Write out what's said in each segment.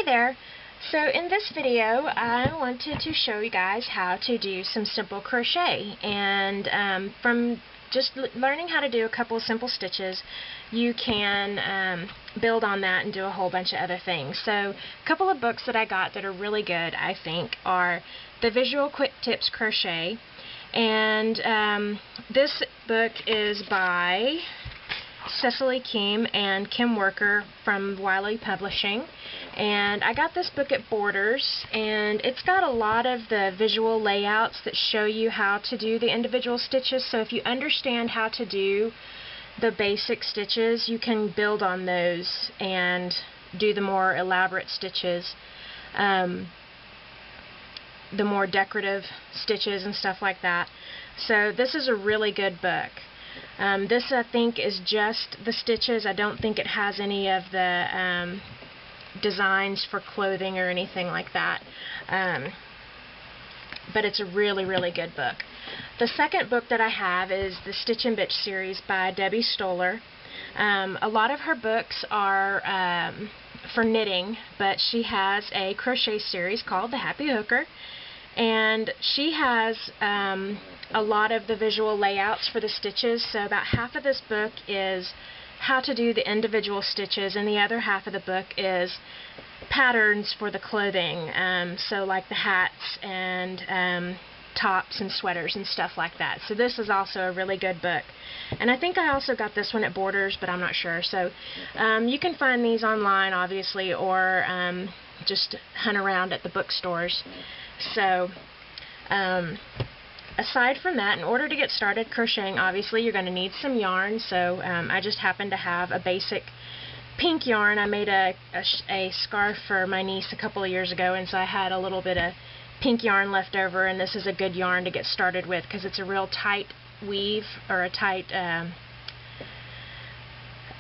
Hey there! So in this video I wanted to show you guys how to do some simple crochet, and from just learning how to do a couple of simple stitches you can build on that and do a whole bunch of other things. So a couple of books that I got that are really good, I think, are the Visual Quick Tips Crochet, and this book is by Cecily Kim and Kim Worker from Wiley Publishing, and I got this book at Borders, and it's got a lot of the visual layouts that show you how to do the individual stitches. So if you understand how to do the basic stitches, you can build on those and do the more elaborate stitches, the more decorative stitches and stuff like that. So this is a really good book. This, I think, is just the stitches. I don't think it has any of the designs for clothing or anything like that. But it's a really, really good book. The second book that I have is the Stitch and Bitch series by Debbie Stoller. A lot of her books are for knitting, but she has a crochet series called The Happy Hooker, and she has a lot of the visual layouts for the stitches. So about half of this book is how to do the individual stitches, and the other half of the book is patterns for the clothing, so like the hats and tops and sweaters and stuff like that. So this is also a really good book, and I think I also got this one at Borders, but I'm not sure. So you can find these online, obviously, or just hunt around at the bookstores. So aside from that, in order to get started crocheting, obviously you're going to need some yarn. So I just happen to have a basic pink yarn. I made a scarf for my niece a couple of years ago, and so I had a little bit of pink yarn left over, and this is a good yarn to get started with because it's a real tight weave, or a tight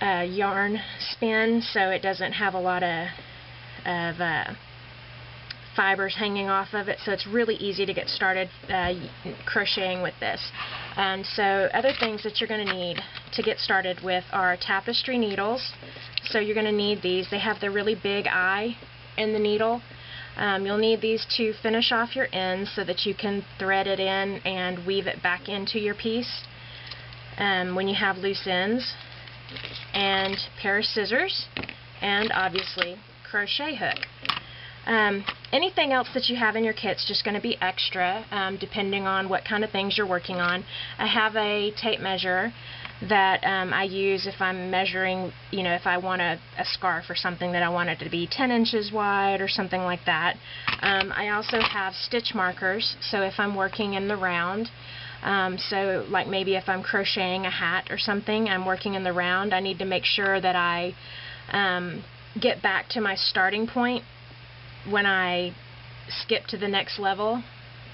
yarn spin, so it doesn't have a lot of fibers hanging off of it, so it's really easy to get started crocheting with this. So other things that you're going to need to get started with are tapestry needles. So you're going to need these. They have the really big eye in the needle. You'll need these to finish off your ends so that you can thread it in and weave it back into your piece when you have loose ends, and a pair of scissors, and obviously crochet hook. Anything else that you have in your kit's just going to be extra, depending on what kind of things you're working on. I have a tape measure that I use if I'm measuring, if I want a scarf or something that I want it to be 10 inches wide or something like that. I also have stitch markers, so if I'm working in the round, so like maybe if I'm crocheting a hat or something, I'm working in the round, I need to make sure that I get back to my starting point when I skip to the next level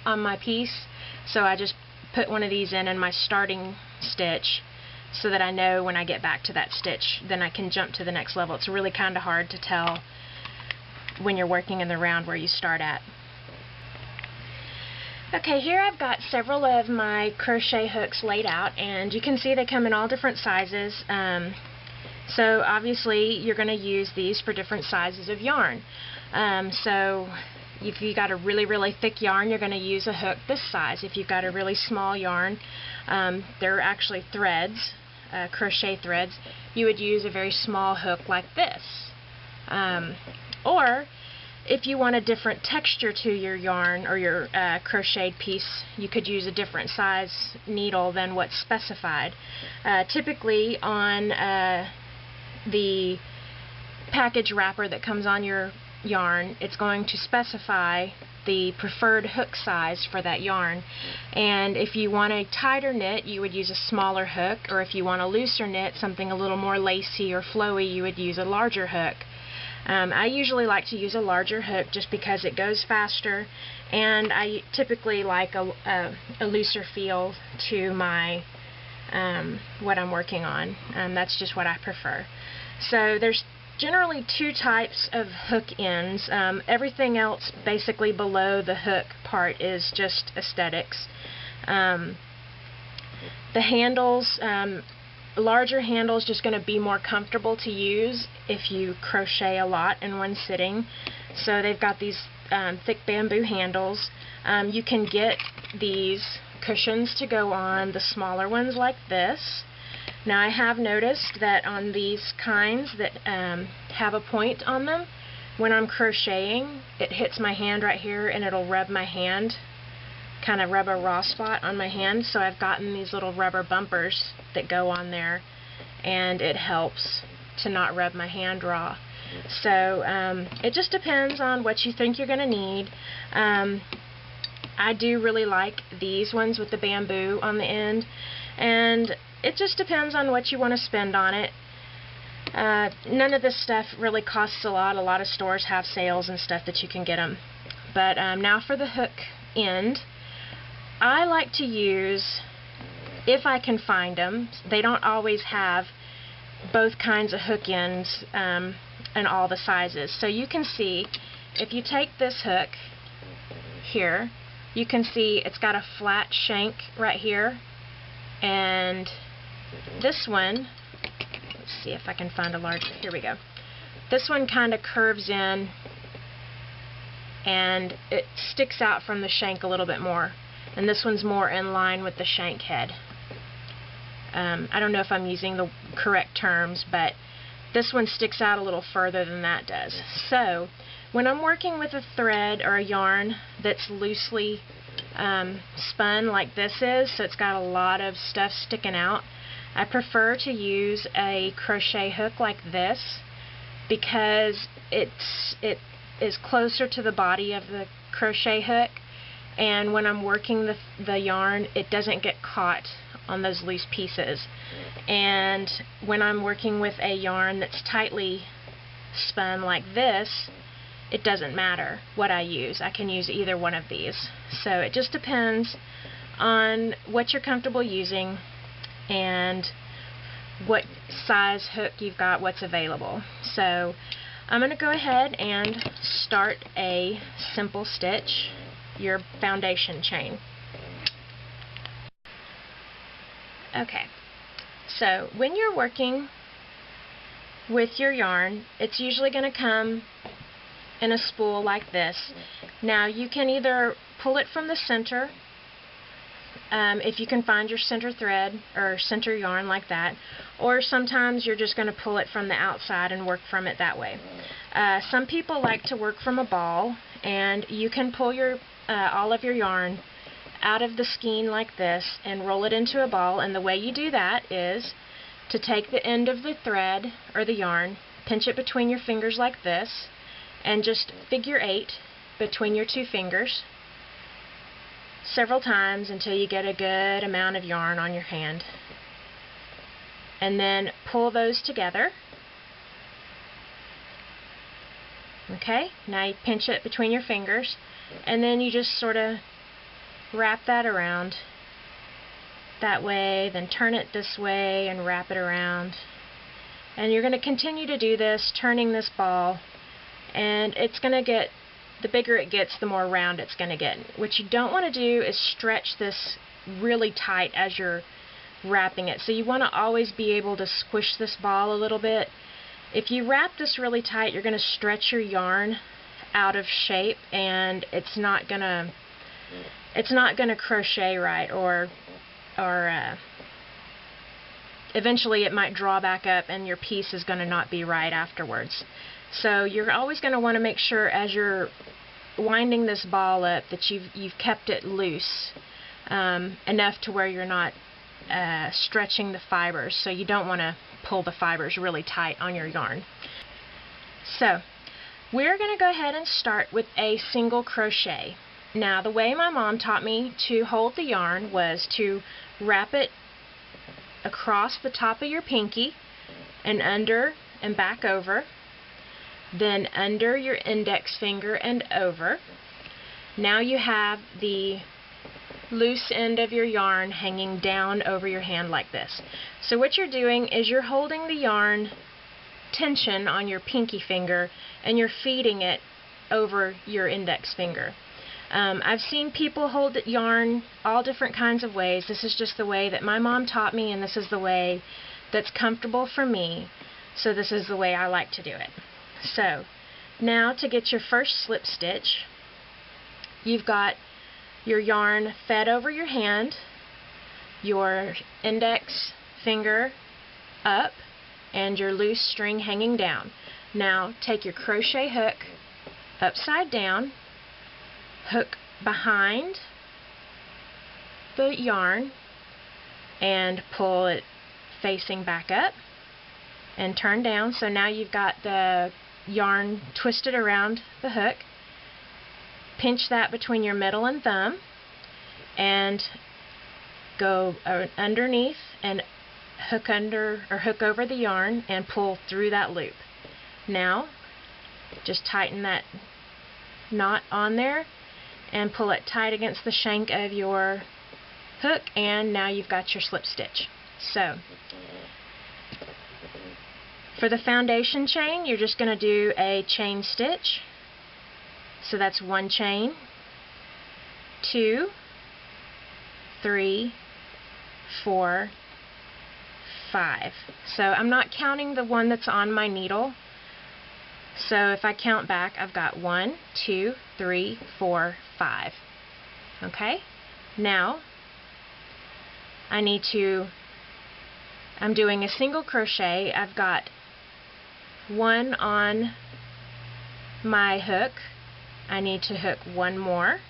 on my piece. So I just put one of these in my starting stitch so that I know when I get back to that stitch, then I can jump to the next level. It's really kind of hard to tell when you're working in the round where you start at. Okay, here I've got several of my crochet hooks laid out, and you can see they come in all different sizes. So obviously you're going to use these for different sizes of yarn. So if you've got a really, really thick yarn, you're going to use a hook this size. If you've got a really small yarn, they're actually threads, crochet threads, you would use a very small hook like this. Or if you want a different texture to your yarn or your crocheted piece, you could use a different size needle than what's specified. Typically on the package wrapper that comes on your yarn, it's going to specify the preferred hook size for that yarn, and if you want a tighter knit you would use a smaller hook, or if you want a looser knit, something a little more lacy or flowy, you would use a larger hook. I usually like to use a larger hook just because it goes faster, and I typically like a looser feel to my what I'm working on. That's just what I prefer. So there's generally two types of hook ends. Everything else basically below the hook part is just aesthetics. The handles larger handle is just going to be more comfortable to use if you crochet a lot in one sitting. So they've got these thick bamboo handles. You can get these cushions to go on the smaller ones like this. Now I have noticed that on these kinds that have a point on them, when I'm crocheting, it hits my hand right here and it'll rub my hand, kind of rub a raw spot on my hand. So I've gotten these little rubber bumpers that go on there, and it helps to not rub my hand raw. So it just depends on what you think you're going to need. I do really like these ones with the bamboo on the end, and it just depends on what you want to spend on it. None of this stuff really costs a lot. A lot of stores have sales and stuff that you can get them. But now for the hook end. I like to use, if I can find them, they don't always have both kinds of hook ends in all the sizes. So you can see, if you take this hook here, you can see it's got a flat shank right here, and this one, let's see if I can find a larger, here we go. This one kind of curves in and it sticks out from the shank a little bit more, and this one's more in line with the shank head. I don't know if I'm using the correct terms, but this one sticks out a little further than that does. So when I'm working with a thread or a yarn that's loosely spun like this is, so it's got a lot of stuff sticking out, I prefer to use a crochet hook like this because it is closer to the body of the crochet hook, and when I'm working the yarn, it doesn't get caught on those loose pieces. And when I'm working with a yarn that's tightly spun like this, it doesn't matter what I use. I can use either one of these. So it just depends on what you're comfortable using and what size hook you've got, what's available. So I'm going to go ahead and start a simple stitch, your foundation chain. Okay, so when you're working with your yarn, it's usually going to come in a spool like this. Now you can either pull it from the center, if you can find your center thread or center yarn like that, or sometimes you're just going to pull it from the outside and work from it that way. Some people like to work from a ball, and you can pull your all of your yarn out of the skein like this and roll it into a ball, and the way you do that is to take the end of the thread or the yarn, pinch it between your fingers like this, and just figure 8 between your two fingers several times until you get a good amount of yarn on your hand. And then pull those together. Okay, now you pinch it between your fingers, and then you just sort of wrap that around that way, then turn it this way and wrap it around. And you're going to continue to do this, turning this ball, and it's going to get, the bigger it gets, the more round it's going to get. What you don't want to do is stretch this really tight as you're wrapping it. So you want to always be able to squish this ball a little bit. If you wrap this really tight, you're going to stretch your yarn out of shape, and it's not going to crochet right, or eventually it might draw back up and your piece is going to not be right afterwards. So you're always going to want to make sure as you're winding this ball up that you've kept it loose enough to where you're not stretching the fibers. So you don't want to pull the fibers really tight on your yarn. So we're going to go ahead and start with a single crochet. Now the way my mom taught me to hold the yarn was to wrap it across the top of your pinky and under and back over, then under your index finger and over. Now you have the loose end of your yarn hanging down over your hand like this. So what you're doing is you're holding the yarn tension on your pinky finger and you're feeding it over your index finger. I've seen people hold yarn all different kinds of ways. This is just the way that my mom taught me, and this is the way that's comfortable for me, so this is the way I like to do it. So now to get your first slip stitch, you've got your yarn fed over your hand, your index finger up, and your loose string hanging down. Now take your crochet hook upside down, hook behind the yarn, and pull it facing back up and turn down. So now you've got the yarn twisted around the hook. Pinch that between your middle and thumb and go underneath and hook under or hook over the yarn and pull through that loop. Now just tighten that knot on there and pull it tight against the shank of your hook, and now you've got your slip stitch. So for the foundation chain, you're just going to do a chain stitch. So that's 1 chain, 2, 3, 4, 5. So I'm not counting the one that's on my needle. So if I count back, I've got 1, 2, 3, 4, 5. Okay? Now I'm doing a single crochet. I've got 1 on my hook. I need to hook 1 more,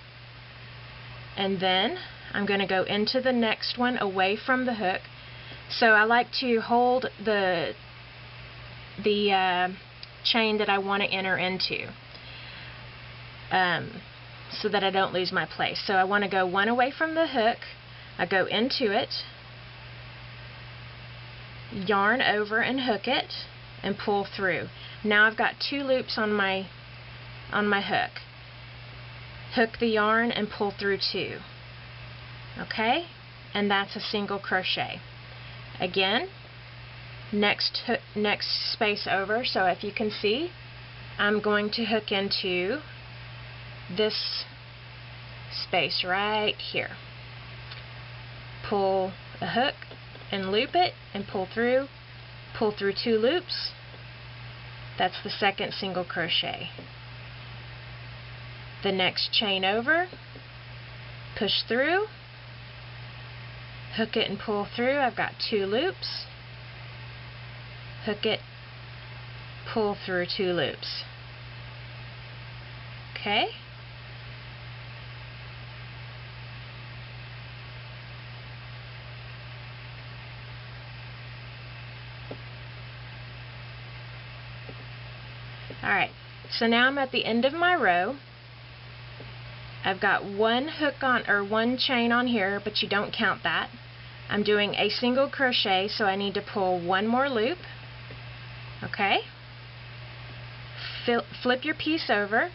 and then I'm going to go into the next one away from the hook. So I like to hold the chain that I want to enter into so that I don't lose my place. So I want to go 1 away from the hook. I go into it, yarn over and hook it, and pull through. Now I've got 2 loops on my hook. Hook the yarn and pull through 2. Okay? And that's a single crochet. Again, next space over, so if you can see, I'm going to hook into this space right here. Pull a hook and loop it and pull through 2 loops. That's the second single crochet. The next chain over, push through, hook it and pull through. I've got 2 loops. Hook it, pull through 2 loops. Okay? Alright, so now I'm at the end of my row. I've got 1 hook on, or 1 chain on here, but you don't count that. I'm doing a single crochet, so I need to pull 1 more loop. Okay? Flip your piece over,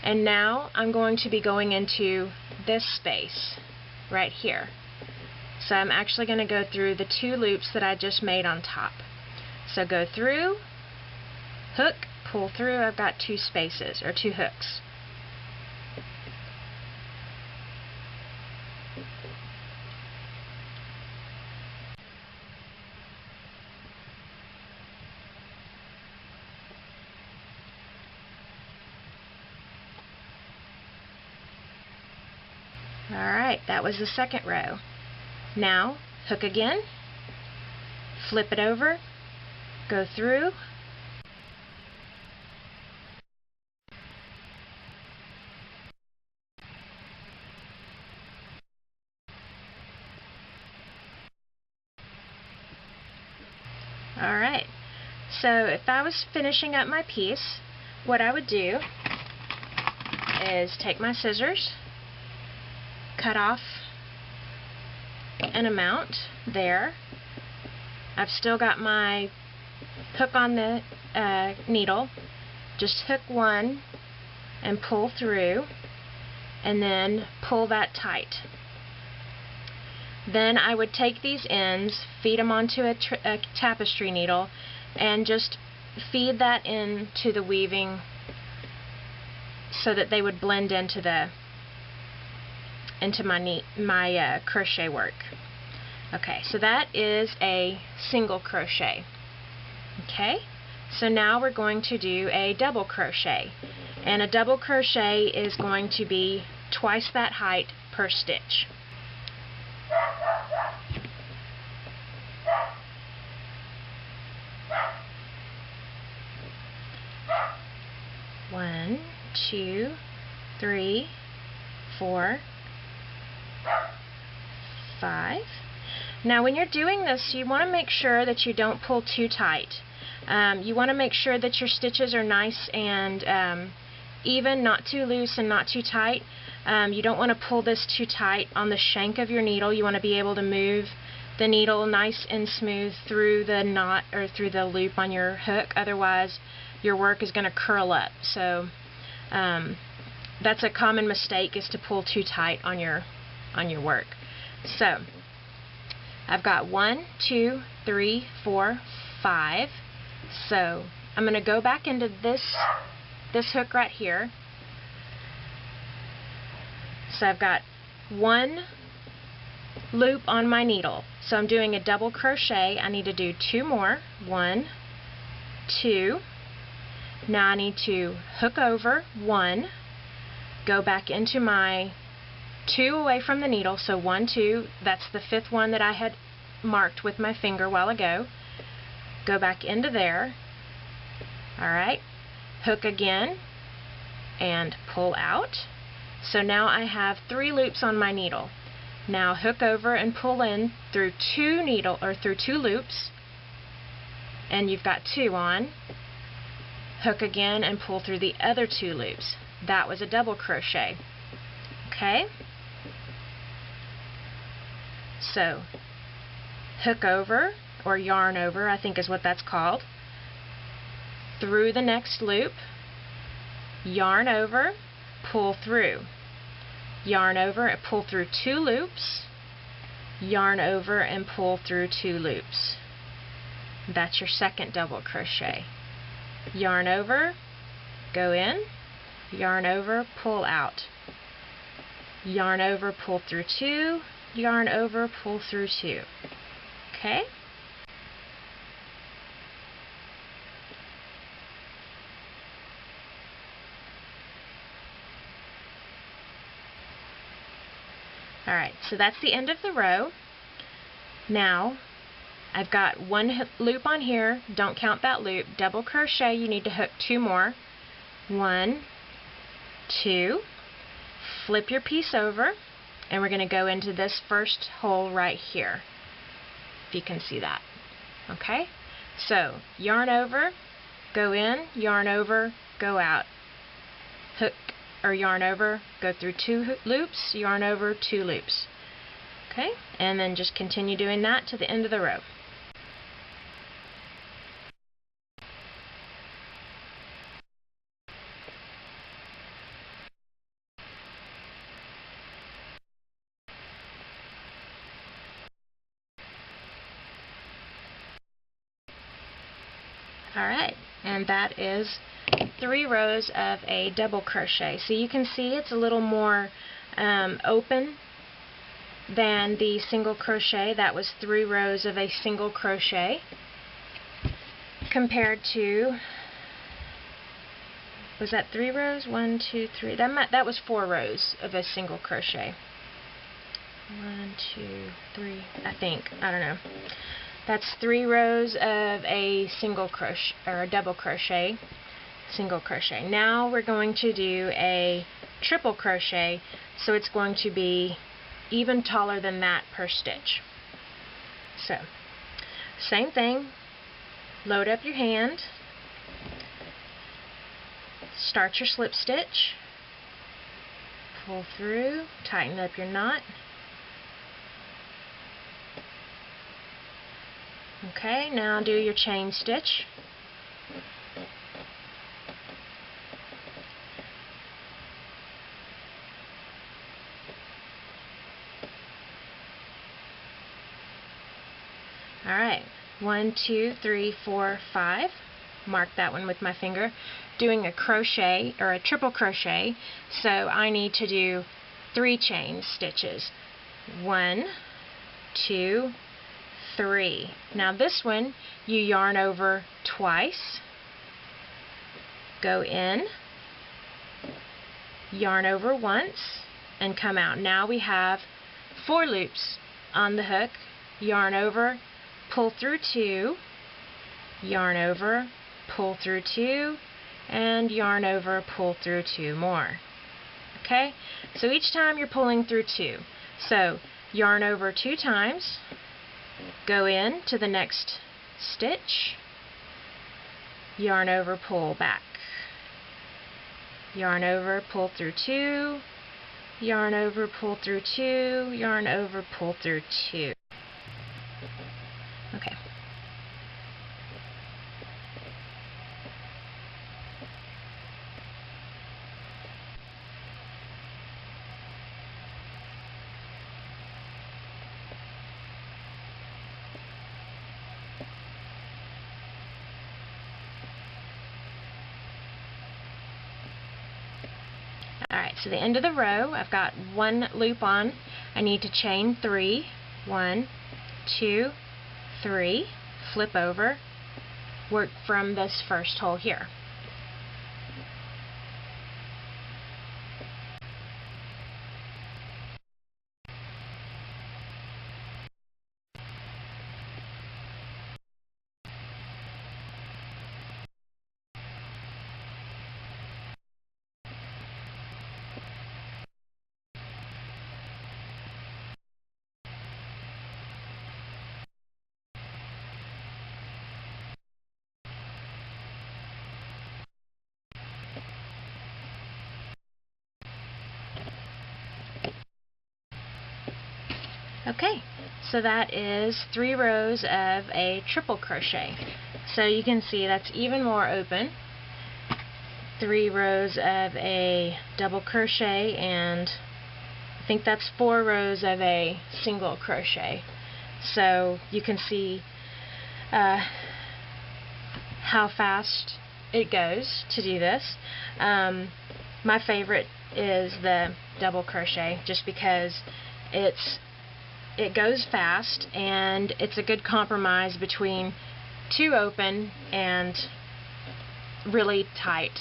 and now I'm going to be going into this space right here. So I'm actually going to go through the 2 loops that I just made on top. So go through, hook, pull through. I've got 2 spaces, or 2 hooks. Alright, that was the second row. Now, hook again, flip it over, go through, alright, so if I was finishing up my piece, what I would do is take my scissors, cut off an amount there. I've still got my hook on the needle. Just hook 1 and pull through, and then pull that tight. Then I would take these ends, feed them onto a tapestry needle, and just feed that into the weaving so that they would blend into my crochet work. Okay, so that is a single crochet. Okay, so now we're going to do a double crochet, and a double crochet is going to be twice that height per stitch. One, two, 3, 4, 5. Now when you're doing this, you want to make sure that you don't pull too tight. You want to make sure that your stitches are nice and even, not too loose and not too tight. You don't want to pull this too tight on the shank of your needle. You want to be able to move the needle nice and smooth through the knot or through the loop on your hook. Otherwise your work is going to curl up. So that's a common mistake, is to pull too tight on your work. So I've got 1, 2, 3, 4, 5. So I'm going to go back into this hook right here. So I've got 1 loop on my needle. So I'm doing a double crochet. I need to do 2 more. 1, 2. Now I need to hook over 1, go back into my 2 away from the needle, so 1, 2, that's the 5th one that I had marked with my finger a while ago. Go back into there. Alright, hook again and pull out. So now I have 3 loops on my needle. Now hook over and pull in through 2 loops, and you've got 2 on. Hook again and pull through the other 2 loops. That was a double crochet. Okay? So hook over, or yarn over, I think is what that's called, through the next loop, yarn over, pull through, yarn over and pull through 2 loops, yarn over and pull through 2 loops. That's your second double crochet. Yarn over, go in, yarn over, pull out, yarn over, pull through 2, yarn over, pull through 2. Okay? Alright, so that's the end of the row. Now I've got 1 loop on here, don't count that loop, double crochet, you need to hook 2 more. 1, 2, flip your piece over, and we're going to go into this first hole right here, if you can see that. Okay, so yarn over, go in, yarn over, go out, hook or yarn over, go through 2 loops, yarn over, 2 loops. Okay, and then just continue doing that to the end of the row. Alright, and that is 3 rows of a double crochet. So you can see it's a little more open than the single crochet. That was 3 rows of a single crochet compared to, was that 3 rows? 1, 2, 3. That was 4 rows of a single crochet. 1, 2, 3, I think. I don't know. That's 3 rows of a single crochet or a double crochet, single crochet. Now we're going to do a triple crochet, so it's going to be even taller than that per stitch. So same thing, load up your hand, start your slip stitch, pull through, tighten up your knot. Okay, now do your chain stitch. Alright, 1, 2, 3, 4, 5. Mark that one with my finger. Doing a crochet or a triple crochet, so I need to do 3 chain stitches. 1, 2, 3. Now this one you yarn over twice, go in, yarn over once, and come out. Now we have 4 loops on the hook. Yarn over, pull through 2, yarn over, pull through 2, and yarn over, pull through 2 more. Okay, so each time you're pulling through 2. So yarn over 2 times, go in to the next stitch, yarn over, pull back, yarn over, pull through 2, yarn over, pull through 2, yarn over, pull through 2. Okay. Alright, so the end of the row, I've got 1 loop on. I need to chain 3. 1, 2, 3, flip over, work from this first hole here. Okay, so that is 3 rows of a triple crochet. So you can see that's even more open. 3 rows of a double crochet, and I think that's 4 rows of a single crochet. So you can see how fast it goes to do this. My favorite is the double crochet, just because it goes fast and it's a good compromise between too open and really tight.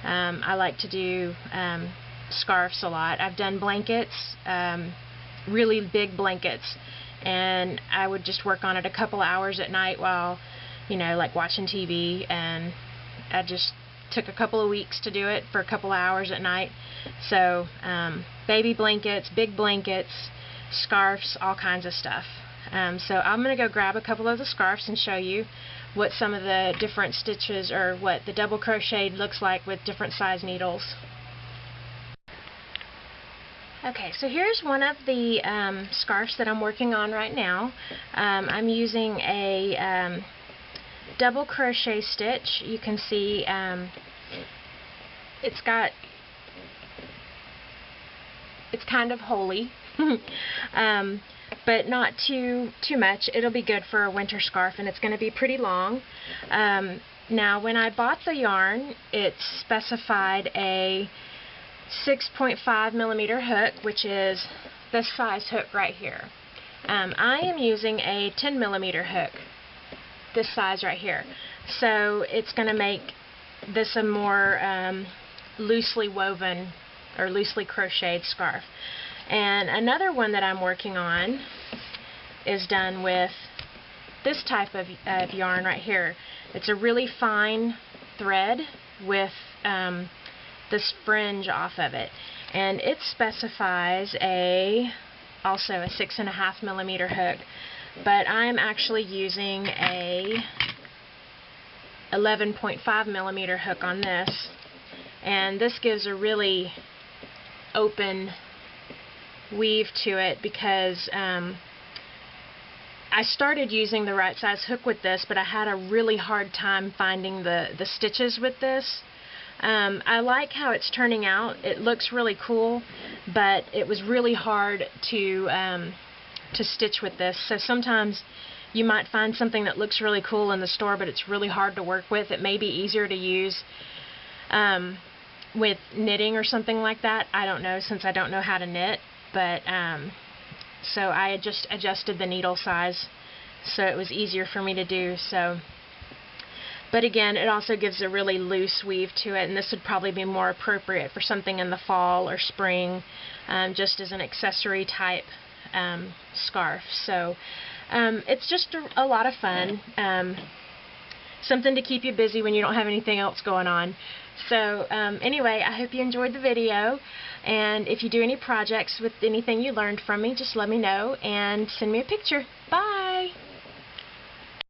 I like to do scarves a lot. I've done blankets, really big blankets, and I would just work on it a couple hours at night while, like watching TV, and I just took a couple of weeks to do it for a couple hours at night. So baby blankets, big blankets, scarves, all kinds of stuff. So I'm going to go grab a couple of the scarves and show you what some of the different stitches, or what the double crochet looks like with different size needles. Okay, so here's one of the scarves that I'm working on right now. I'm using a double crochet stitch. You can see it's kind of holey. But not too much. It'll be good for a winter scarf, and it's going to be pretty long. Now, when I bought the yarn, it specified a 6.5 millimeter hook, which is this size hook right here. I am using a 10 millimeter hook, this size right here. So it's going to make this a more loosely woven or loosely crocheted scarf. And another one that I'm working on is done with this type of yarn right here. It's a really fine thread with this fringe off of it, and it specifies also a 6.5 millimeter hook, but I'm actually using a 11.5 millimeter hook on this, and this gives a really open weave to it, because I started using the right size hook with this, but I had a really hard time finding the stitches with this. I like how it's turning out. It looks really cool, but it was really hard to stitch with this. So sometimes you might find something that looks really cool in the store, but it's really hard to work with. It may be easier to use with knitting or something like that. I don't know, since I don't know how to knit. But so I just adjusted the needle size so it was easier for me to do. So, but again, it also gives a really loose weave to it, and this would probably be more appropriate for something in the fall or spring, just as an accessory type scarf. So it's just a lot of fun, something to keep you busy when you don't have anything else going on. So anyway, I hope you enjoyed the video, and if you do any projects with anything you learned from me, just let me know and send me a picture. Bye!